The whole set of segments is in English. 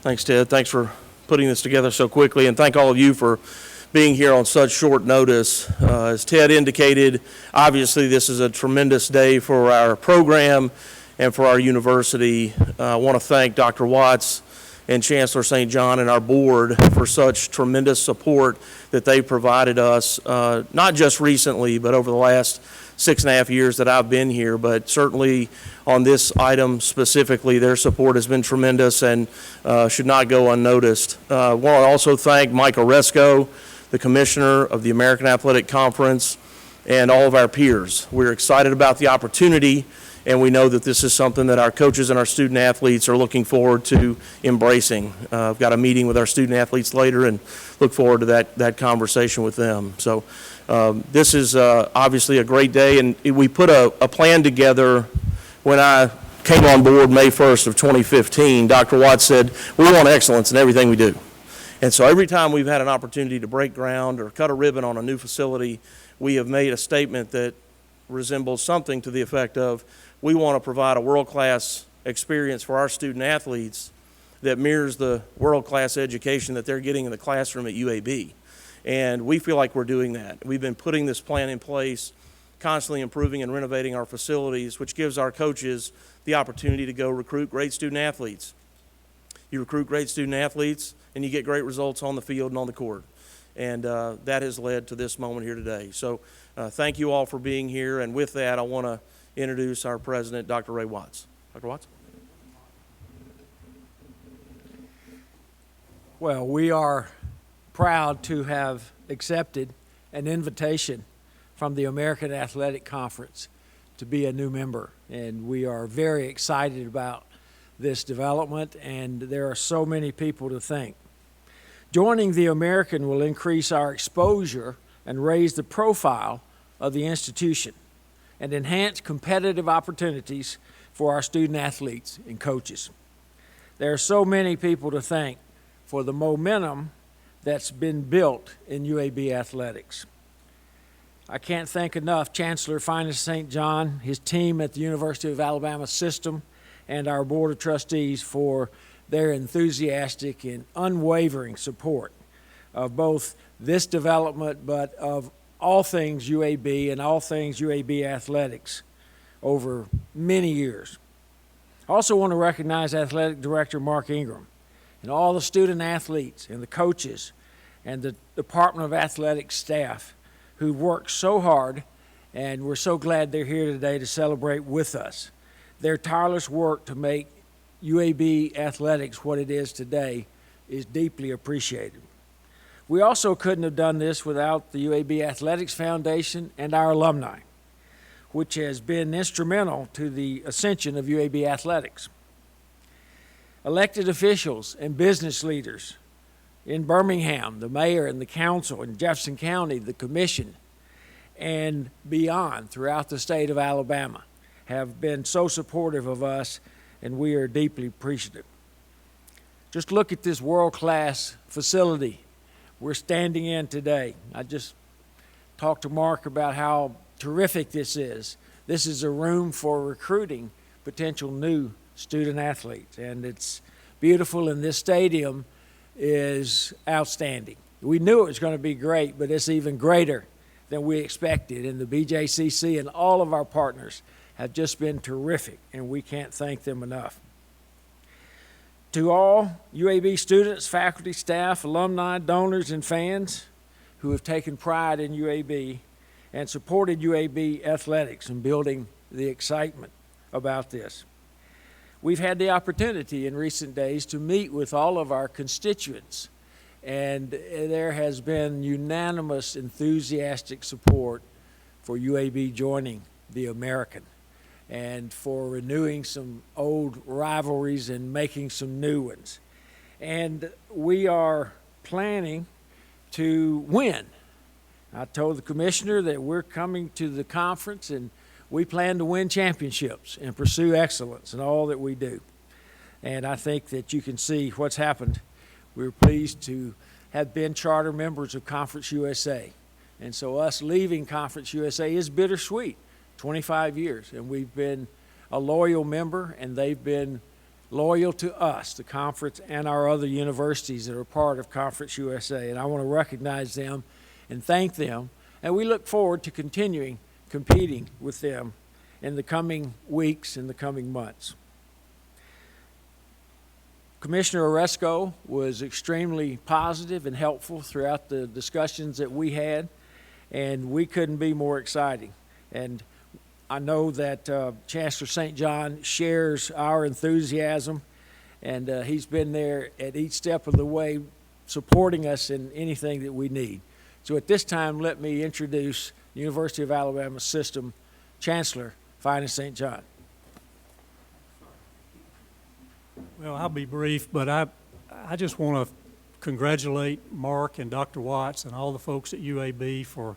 Thanks, Ted. Thanks for putting this together so quickly, and thank all of you for being here on such short notice. As Ted indicated, obviously this is a tremendous day for our program and for our university. I want to thank Dr. Watts and Chancellor St. John and our board for such tremendous support that they provided us, not just recently, but over the last 6.5 years that I've been here, but certainly on this item specifically, their support has been tremendous and should not go unnoticed. I want to also thank Mike Oresco, the Commissioner of the American Athletic Conference, and all of our peers. We're excited about the opportunity, and we know that this is something that our coaches and our student athletes are looking forward to embracing. I've got a meeting with our student athletes later and look forward to that conversation with them. So this is obviously a great day, and we put a plan together when I came on board May 1st of 2015. Dr. Watts said, we want excellence in everything we do. And so every time we've had an opportunity to break ground or cut a ribbon on a new facility, we have made a statement that resembles something to the effect of, we want to provide a world-class experience for our student athletes that mirrors the world-class education that they're getting in the classroom at UAB. And we feel like we're doing that. We've been putting this plan in place, constantly improving and renovating our facilities, which gives our coaches the opportunity to go recruit great student athletes. You recruit great student athletes, and you get great results on the field and on the court. And that has led to this moment here today. So thank you all for being here. And with that, I want to introduce our president, Dr. Ray Watts. Dr. Watts? Well, we are proud to have accepted an invitation from the American Athletic Conference to be a new member. And we are very excited about this development, and there are so many people to thank. Joining the American will increase our exposure and raise the profile of the institution and enhance competitive opportunities for our student athletes and coaches. There are so many people to thank for the momentum that's been built in UAB athletics. I can't thank enough Chancellor Finis St. John, his team at the University of Alabama system, and our Board of Trustees for their enthusiastic and unwavering support of both this development, but of all things UAB and all things UAB athletics over many years. I also want to recognize Athletic Director Mark Ingram and all the student athletes and the coaches and the Department of Athletics staff who worked so hard, and we're so glad they're here today to celebrate with us. Their tireless work to make UAB athletics what it is today is deeply appreciated. We also couldn't have done this without the UAB Athletics Foundation and our alumni, which has been instrumental to the ascension of UAB athletics. Elected officials and business leaders in Birmingham, the mayor and the council, in Jefferson County, the commission, and beyond throughout the state of Alabama have been so supportive of us, and we are deeply appreciative. Just look at this world-class facility we're standing in today. I just talked to Mark about how terrific this is. This is a room for recruiting potential new student athletes, and it's beautiful, and this stadium is outstanding. We knew it was going to be great, but it's even greater than we expected, and the BJCC and all of our partners have just been terrific, and we can't thank them enough. To all UAB students, faculty, staff, alumni, donors, and fans who have taken pride in UAB and supported UAB athletics and building the excitement about this. We've had the opportunity in recent days to meet with all of our constituents, and there has been unanimous, enthusiastic support for UAB joining the American and for renewing some old rivalries and making some new ones. And we are planning to win. I told the commissioner that we're coming to the conference and we plan to win championships and pursue excellence in all that we do. And I think that you can see what's happened. We're pleased to have been charter members of Conference USA. And so us leaving Conference USA is bittersweet, 25 years. And we've been a loyal member, and they've been loyal to us, the conference, and our other universities that are part of Conference USA. And I want to recognize them and thank them. And we look forward to continuing competing with them in the coming weeks and the coming months. Commissioner Oresco was extremely positive and helpful throughout the discussions that we had, and we couldn't be more exciting. And I know that Chancellor St. John shares our enthusiasm, and he's been there at each step of the way supporting us in anything that we need. So at this time, let me introduce the University of Alabama System Chancellor Finus St. John. Well, I'll be brief, but I just want to congratulate Mark and Dr. Watts and all the folks at UAB for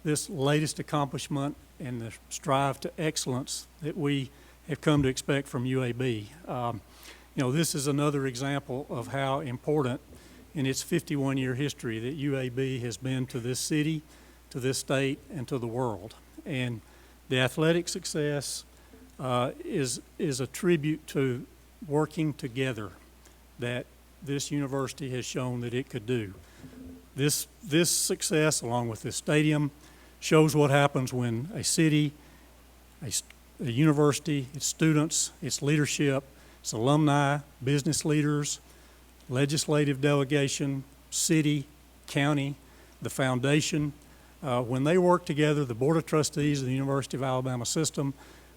this latest accomplishment and the strive to excellence that we have come to expect from UAB. This is another example of how important in its 51-year history that UAB has been to this city, to this state, and to the world. And the athletic success is a tribute to working together that this university has shown that it could do. This success, along with this stadium, shows what happens when a city, a university, its students, its leadership, its alumni, business leaders, legislative delegation, city, county, the foundation, when they work together, the Board of Trustees of the University of Alabama System,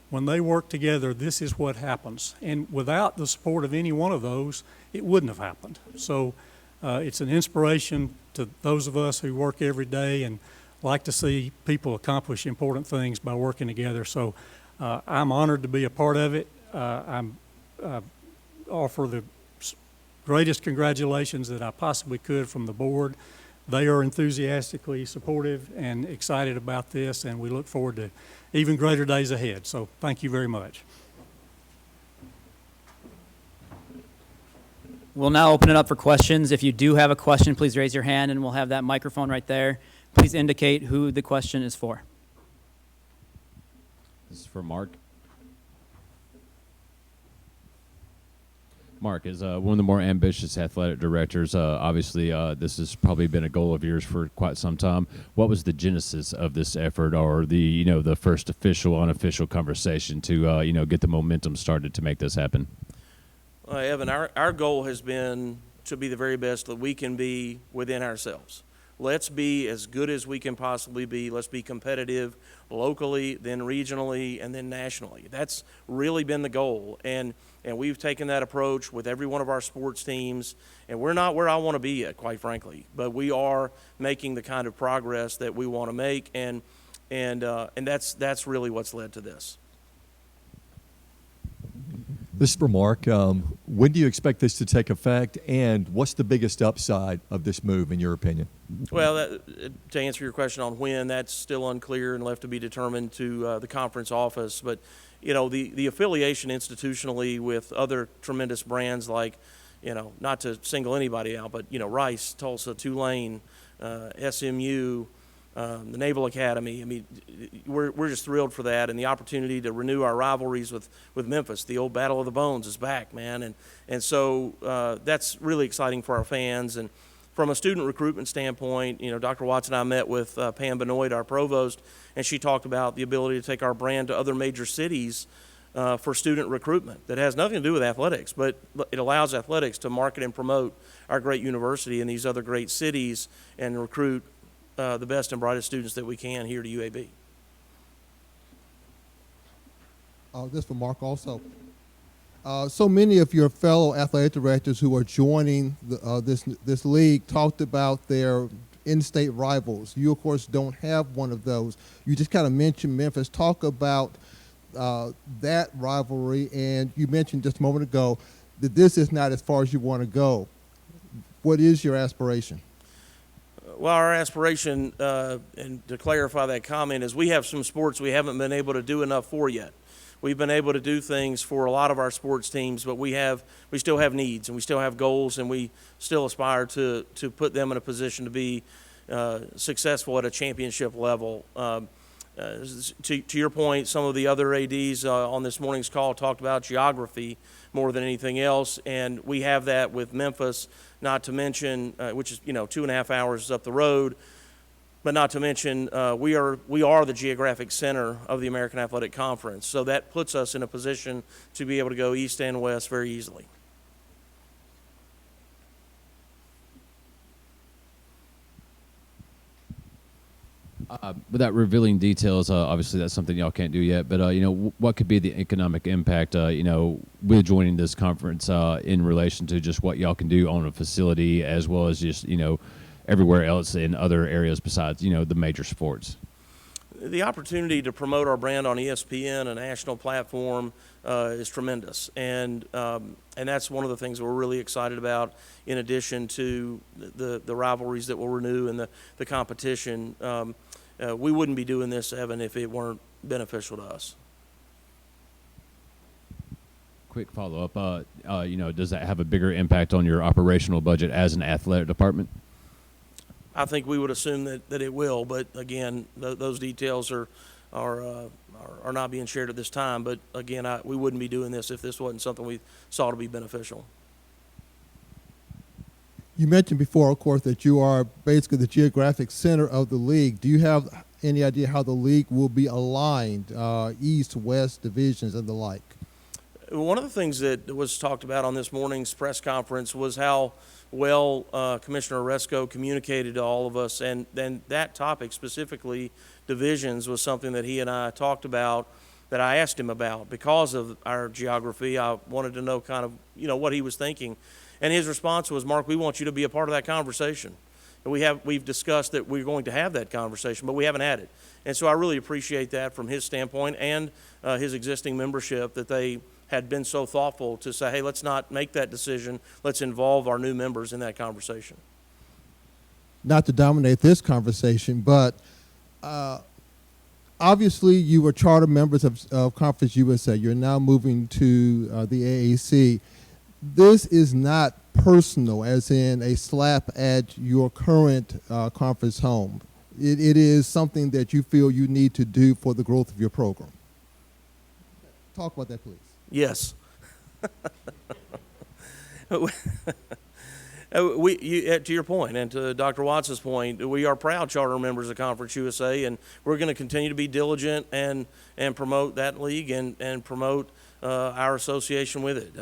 when they work together, this is what happens. And without the support of any one of those, it wouldn't have happened. So it's an inspiration to those of us who work every day and like to see people accomplish important things by working together. So I'm honored to be a part of it. I offer the greatest congratulations that I possibly could from the board. They are enthusiastically supportive and excited about this, and we look forward to even greater days ahead. So thank you very much. We'll now open it up for questions. If you do have a question, please raise your hand, and we'll have that microphone right there. Please indicate who the question is for. This is for Mark. Mark, as one of the more ambitious athletic directors, obviously this has probably been a goal of yours for quite some time. What was the genesis of this effort, or the first official, unofficial conversation to get the momentum started to make this happen? Evan, our goal has been to be the very best that we can be within ourselves. Let's be as good as we can possibly be. Let's be competitive locally, then regionally, and then nationally. That's really been the goal. And we've taken that approach with every one of our sports teams. And we're not where I want to be yet, quite frankly. But we are making the kind of progress that we want to make. And that's really what's led to this. This is for Mark. When do you expect this to take effect, and what's the biggest upside of this move, in your opinion? Well, to answer your question on when, that's still unclear and left to be determined to the conference office. But, the affiliation institutionally with other tremendous brands like, not to single anybody out, but, Rice, Tulsa, Tulane, SMU, the Naval Academy. I mean, we're just thrilled for that, and the opportunity to renew our rivalries with Memphis. The old Battle of the Bones is back, man, and so that's really exciting for our fans. And from a student recruitment standpoint, Dr. Watts and I met with Pam Benoit, our provost, and she talked about the ability to take our brand to other major cities for student recruitment. That has nothing to do with athletics, but it allows athletics to market and promote our great university in these other great cities and recruit the best and brightest students that we can here to UAB. This for Mark also. So many of your fellow athletic directors who are joining this league talked about their in-state rivals. You, of course, don't have one of those. You just kind of mentioned Memphis. Talk about that rivalry, and you mentioned just a moment ago that this is not as far as you want to go. What is your aspiration? Well, our aspiration, and to clarify that comment, is we have some sports we haven't been able to do enough for yet. We've been able to do things for a lot of our sports teams, but we still have needs, and we still have goals, and we still aspire to put them in a position to be successful at a championship level. to your point, some of the other ADs on this morning's call talked about geography more than anything else, and we have that with Memphis, not to mention, which is 2.5 hours up the road, but not to mention we are the geographic center of the American Athletic Conference, so that puts us in a position to be able to go east and west very easily. Without revealing details, obviously that's something y'all can't do yet. But what could be the economic impact, with joining this conference in relation to just what y'all can do on a facility, as well as just everywhere else in other areas besides the major sports? The opportunity to promote our brand on ESPN, a national platform, is tremendous, and that's one of the things we're really excited about. In addition to the rivalries that will renew and the competition, we wouldn't be doing this, Evan, if it weren't beneficial to us. Quick follow-up, does that have a bigger impact on your operational budget as an athletic department? I think we would assume that it will, but again, those details are not being shared at this time. But again, we wouldn't be doing this if this wasn't something we saw to be beneficial. You mentioned before, of course, that you are basically the geographic center of the league. Do you have any idea how the league will be aligned, east, west divisions and the like? One of the things that was talked about on this morning's press conference was how well Commissioner Oresco communicated to all of us, and then that topic specifically, divisions, was something that he and I talked about, that I asked him about. Because of our geography, I wanted to know kind of what he was thinking, and his response was, "Mark, we want you to be a part of that conversation." And we've discussed that we're going to have that conversation, but we haven't had it. And so I really appreciate that from his standpoint and his existing membership, that they had been so thoughtful to say, hey, let's not make that decision. Let's involve our new members in that conversation. Not to dominate this conversation, but obviously you were charter members of Conference USA. You're now moving to the AAC. This is not personal, as in a slap at your current conference home. It is something that you feel you need to do for the growth of your program. Talk about that, please. Yes. To your point, and to Dr. Watts' point, we are proud charter members of Conference USA, and we're going to continue to be diligent and promote that league and promote our association with it.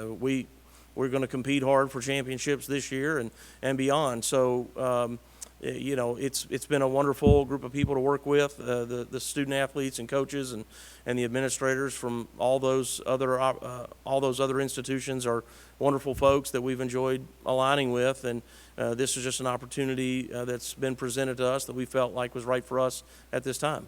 We're going to compete hard for championships this year and beyond. So, it's been a wonderful group of people to work with. The student athletes and coaches and the administrators from all those other institutions are wonderful folks that we've enjoyed aligning with. And this is just an opportunity that's been presented to us that we felt like was right for us at this time.